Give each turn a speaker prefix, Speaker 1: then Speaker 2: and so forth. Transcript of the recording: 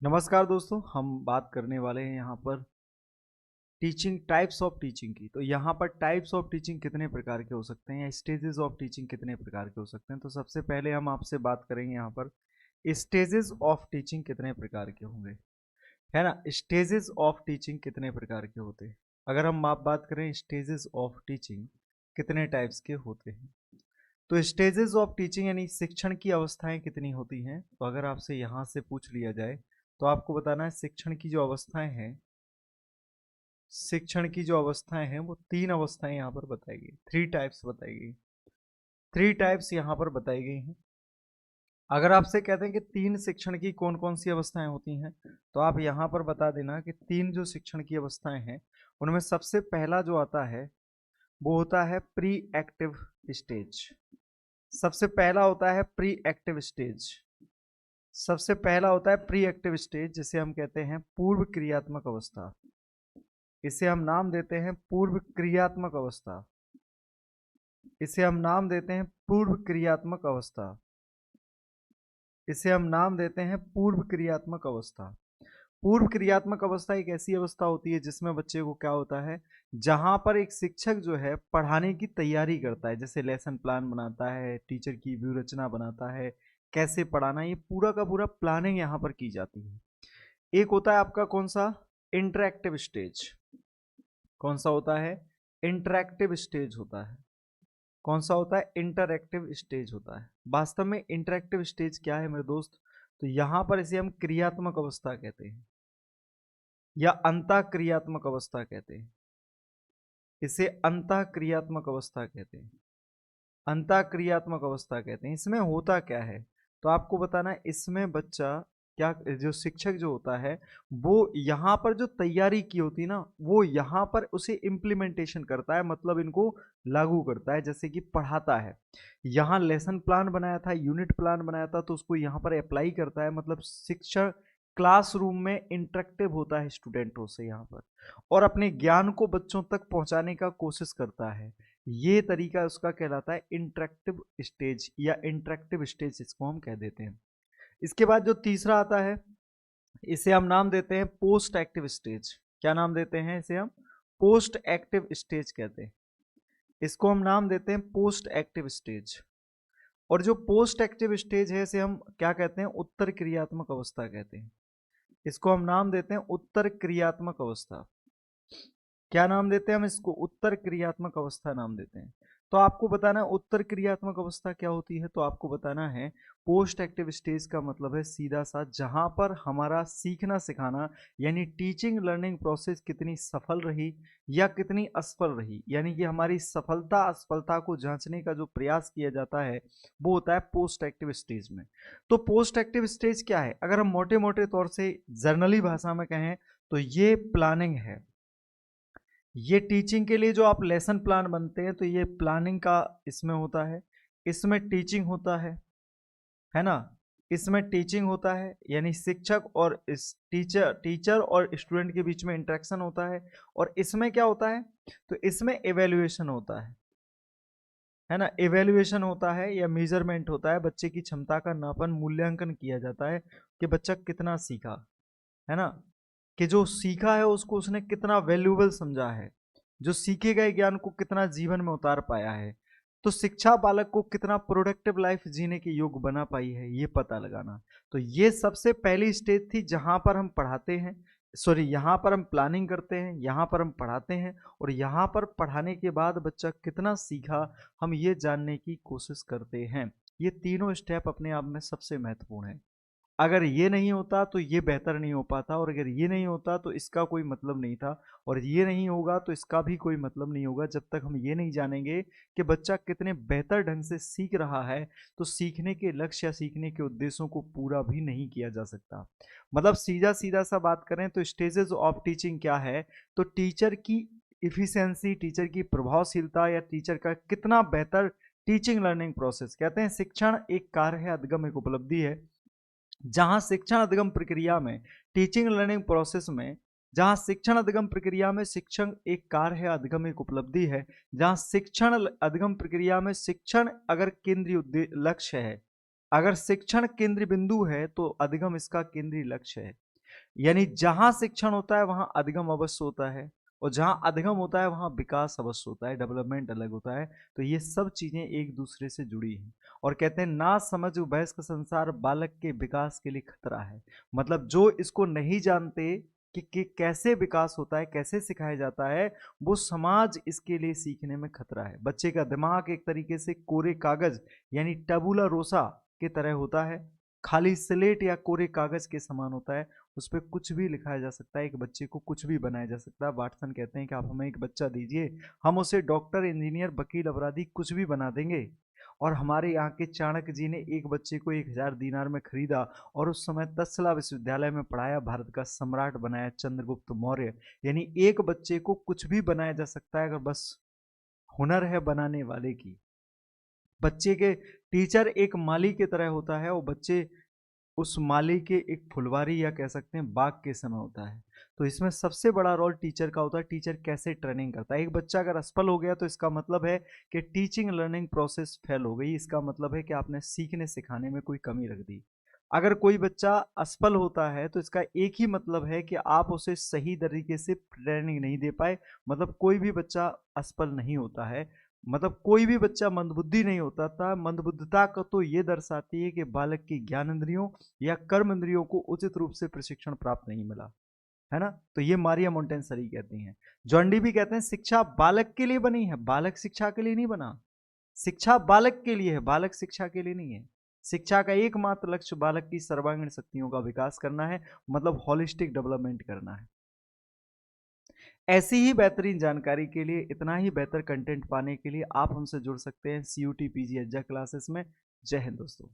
Speaker 1: नमस्कार दोस्तों, हम बात करने वाले हैं यहाँ पर टीचिंग टाइप्स ऑफ टीचिंग की। तो यहाँ पर टाइप्स ऑफ टीचिंग कितने प्रकार के हो सकते हैं या स्टेजेस ऑफ टीचिंग कितने प्रकार के हो सकते हैं। तो सबसे पहले हम आपसे बात करेंगे यहाँ पर स्टेजेस ऑफ टीचिंग कितने प्रकार के होंगे, है ना। स्टेजेस ऑफ टीचिंग कितने प्रकार के होते हैं। अगर हम आप बात करें स्टेजेस ऑफ टीचिंग कितने टाइप्स के होते हैं, तो स्टेजेस ऑफ टीचिंग यानी शिक्षण की अवस्थाएं कितनी होती हैं। तो अगर आपसे यहाँ से पूछ लिया जाए तो आपको बताना है शिक्षण की जो अवस्थाएं हैं, शिक्षण की जो अवस्थाएं हैं वो तीन अवस्थाएं यहाँ पर बताई गई, थ्री टाइप्स बताई गई, थ्री टाइप्स यहाँ पर बताई गई हैं। अगर आपसे कहते हैं कि तीन शिक्षण की कौन कौन सी अवस्थाएं होती हैं, तो आप यहाँ पर बता देना कि तीन जो शिक्षण की अवस्थाएं हैं उनमें सबसे पहला जो आता है वो होता है प्री एक्टिव स्टेज। सबसे पहला होता है प्री एक्टिव स्टेज। सबसे पहला होता है प्री एक्टिव स्टेज, जिसे हम कहते हैं पूर्व क्रियात्मक अवस्था। इसे हम नाम देते हैं पूर्व क्रियात्मक अवस्था। इसे हम नाम देते हैं पूर्व क्रियात्मक अवस्था। इसे हम नाम देते हैं पूर्व क्रियात्मक अवस्था। पूर्व क्रियात्मक अवस्था एक ऐसी अवस्था होती है जिसमें बच्चे को क्या होता है, जहां पर एक शिक्षक जो है पढ़ाने की तैयारी करता है, जैसे लेसन प्लान बनाता है, टीचर की व्यू रचना बनाता है, कैसे पढ़ाना, ये पूरा का पूरा प्लानिंग यहाँ पर की जाती है। एक होता है आपका कौन सा, इंटरैक्टिव स्टेज। कौन सा होता है, इंटरैक्टिव स्टेज होता है। कौन सा होता है, इंटरैक्टिव स्टेज होता है। वास्तव में इंटरैक्टिव स्टेज क्या है मेरे दोस्त, तो यहां पर इसे हम क्रियात्मक अवस्था कहते हैं या अंतः क्रियात्मक अवस्था कहते हैं। इसे अंतः क्रियात्मक अवस्था कहते हैं, अंतः क्रियात्मक अवस्था कहते हैं। इसमें होता क्या है, तो आपको बताना है इसमें बच्चा क्या, जो शिक्षक जो होता है वो यहाँ पर जो तैयारी की होती है ना, वो यहाँ पर उसे इम्प्लीमेंटेशन करता है, मतलब इनको लागू करता है। जैसे कि पढ़ाता है, यहाँ लेसन प्लान बनाया था, यूनिट प्लान बनाया था, तो उसको यहाँ पर अप्लाई करता है। मतलब शिक्षण क्लासरूम में इंटरेक्टिव होता है स्टूडेंटों से यहाँ पर, और अपने ज्ञान को बच्चों तक पहुंचाने का कोशिश करता है। ये तरीका उसका कहलाता है इंटरेक्टिव स्टेज या इंटरेक्टिव स्टेज, इसको हम कह देते हैं। इसके बाद जो तीसरा आता है इसे हम नाम देते हैं पोस्ट एक्टिव स्टेज। क्या नाम देते हैं इसे हम, पोस्ट एक्टिव स्टेज कहते हैं। इसको हम नाम देते हैं पोस्ट एक्टिव स्टेज। और जो पोस्ट एक्टिव स्टेज है इसे हम क्या कहते हैं, उत्तर क्रियात्मक अवस्था कहते हैं। इसको हम नाम देते हैं उत्तर क्रियात्मक अवस्था। क्या नाम देते हैं हम इसको, उत्तर क्रियात्मक अवस्था नाम देते हैं। तो आपको बताना है उत्तर क्रियात्मक अवस्था क्या होती है, तो आपको बताना है पोस्ट एक्टिव स्टेज का मतलब है सीधा सा जहां पर हमारा सीखना सिखाना यानी टीचिंग लर्निंग प्रोसेस कितनी सफल रही या कितनी असफल रही, यानी कि हमारी सफलता असफलता को जांचने का जो प्रयास किया जाता है वो होता है पोस्ट एक्टिव स्टेज में। तो पोस्ट एक्टिव स्टेज क्या है, अगर हम मोटे मोटे तौर से जर्नली भाषा में कहें तो ये प्लानिंग है। ये टीचिंग के लिए जो आप लेसन प्लान बनते हैं तो ये प्लानिंग का इसमें होता है। इसमें टीचिंग होता है ना। इसमें टीचिंग होता है यानी शिक्षक और इस टीचर और स्टूडेंट के बीच में इंटरेक्शन होता है। और इसमें क्या होता है, तो इसमें एवेल्युएशन होता है ना। एवेल्युएशन होता है या मेजरमेंट होता है, बच्चे की क्षमता का नापन मूल्यांकन किया जाता है कि बच्चा कितना सीखा, है ना, कि जो सीखा है उसको उसने कितना वैल्यूएबल समझा है, जो सीखे गए ज्ञान को कितना जीवन में उतार पाया है। तो शिक्षा बालक को कितना प्रोडक्टिव लाइफ जीने के योग्य बना पाई है, ये पता लगाना। तो ये सबसे पहली स्टेज थी जहां पर हम पढ़ाते हैं, सॉरी यहाँ पर हम प्लानिंग करते हैं, यहाँ पर हम पढ़ाते हैं, और यहाँ पर पढ़ाने के बाद बच्चा कितना सीखा हम ये जानने की कोशिश करते हैं। ये तीनों स्टेप अपने आप में सबसे महत्वपूर्ण है। अगर ये नहीं होता तो ये बेहतर नहीं हो पाता, और अगर ये नहीं होता तो इसका कोई मतलब नहीं था, और ये नहीं होगा तो इसका भी कोई मतलब नहीं होगा जब तक हम ये नहीं जानेंगे कि बच्चा कितने बेहतर ढंग से सीख रहा है। तो सीखने के लक्ष्य या सीखने के उद्देश्यों को पूरा भी नहीं किया जा सकता। मतलब सीधा सीधा सा बात करें तो स्टेजेस ऑफ टीचिंग क्या है, तो टीचर की इफिशियंसी, टीचर की प्रभावशीलता या टीचर का कितना बेहतर टीचिंग लर्निंग प्रोसेस। कहते हैं शिक्षण एक कार्य है, अधगम एक उपलब्धि है। जहां शिक्षण अधिगम प्रक्रिया में, टीचिंग लर्निंग प्रोसेस में, जहां शिक्षण अधिगम प्रक्रिया में शिक्षण एक कार्य है, अधिगम एक उपलब्धि है। जहां शिक्षण अधिगम प्रक्रिया में शिक्षण अगर केंद्रीय लक्ष्य है, अगर शिक्षण केंद्रीय बिंदु है तो अधिगम इसका केंद्रीय लक्ष्य है। यानी जहां शिक्षण होता है वहां अधिगम अवश्य होता है, और जहां अधिगम होता है वहां विकास अवश्य होता है, डेवलपमेंट अलग होता है। तो ये सब चीजें एक दूसरे से जुड़ी हैं। और कहते हैं ना समझ वयस्क संसार बालक के विकास के लिए खतरा है। मतलब जो इसको नहीं जानते कि कैसे विकास होता है, कैसे सिखाया जाता है, वो समाज इसके लिए सीखने में खतरा है। बच्चे का दिमाग एक तरीके से कोरे कागज यानी टबुला रोसा की तरह होता है, खाली स्लेट या कोरे कागज के समान होता है। उस पर कुछ भी लिखाया जा सकता है, एक बच्चे को कुछ भी बनाया जा सकता है। वाटसन कहते हैं कि आप हमें एक बच्चा दीजिए, हम उसे डॉक्टर, इंजीनियर, वकील, अपराधी कुछ भी बना देंगे। और हमारे यहाँ के चाणक्य जी ने एक बच्चे को 1000 दीनार में खरीदा और उस समय तक्षशिला विश्वविद्यालय में पढ़ाया, भारत का सम्राट बनाया चंद्रगुप्त मौर्य। यानी एक बच्चे को कुछ भी बनाया जा सकता है अगर बस हुनर है बनाने वाले की। बच्चे के टीचर एक माली की तरह होता है, और बच्चे उस माली के एक फुलवारी या कह सकते हैं बाग के समय होता है। तो इसमें सबसे बड़ा रोल टीचर का होता है। टीचर कैसे ट्रेनिंग करता है। एक बच्चा अगर असफल हो गया तो इसका मतलब है कि टीचिंग लर्निंग प्रोसेस फेल हो गई। इसका मतलब है कि आपने सीखने सिखाने में कोई कमी रख दी। अगर कोई बच्चा असफल होता है तो इसका एक ही मतलब है कि आप उसे सही तरीके से ट्रेनिंग नहीं दे पाए। मतलब कोई भी बच्चा असफल नहीं होता है, मतलब कोई भी बच्चा मंदबुद्धि नहीं होता था। मंदबुद्धता का तो ये दर्शाती है कि बालक की ज्ञान इंद्रियों या कर्म इंद्रियों को उचित रूप से प्रशिक्षण प्राप्त नहीं मिला, है ना। तो ये मारिया मोंटेसरी कहती हैं। जॉन डी भी कहते हैं शिक्षा बालक के लिए बनी है, बालक शिक्षा के लिए नहीं बना। शिक्षा बालक के लिए है, बालक शिक्षा के लिए नहीं है। शिक्षा का एकमात्र लक्ष्य बालक की सर्वांगीण शक्तियों का विकास करना है, मतलब होलिस्टिक डेवलपमेंट करना है। ऐसी ही बेहतरीन जानकारी के लिए, इतना ही बेहतर कंटेंट पाने के लिए आप हमसे जुड़ सकते हैं CUT PG एग्जा क्लासेस में। जय हिंद दोस्तों।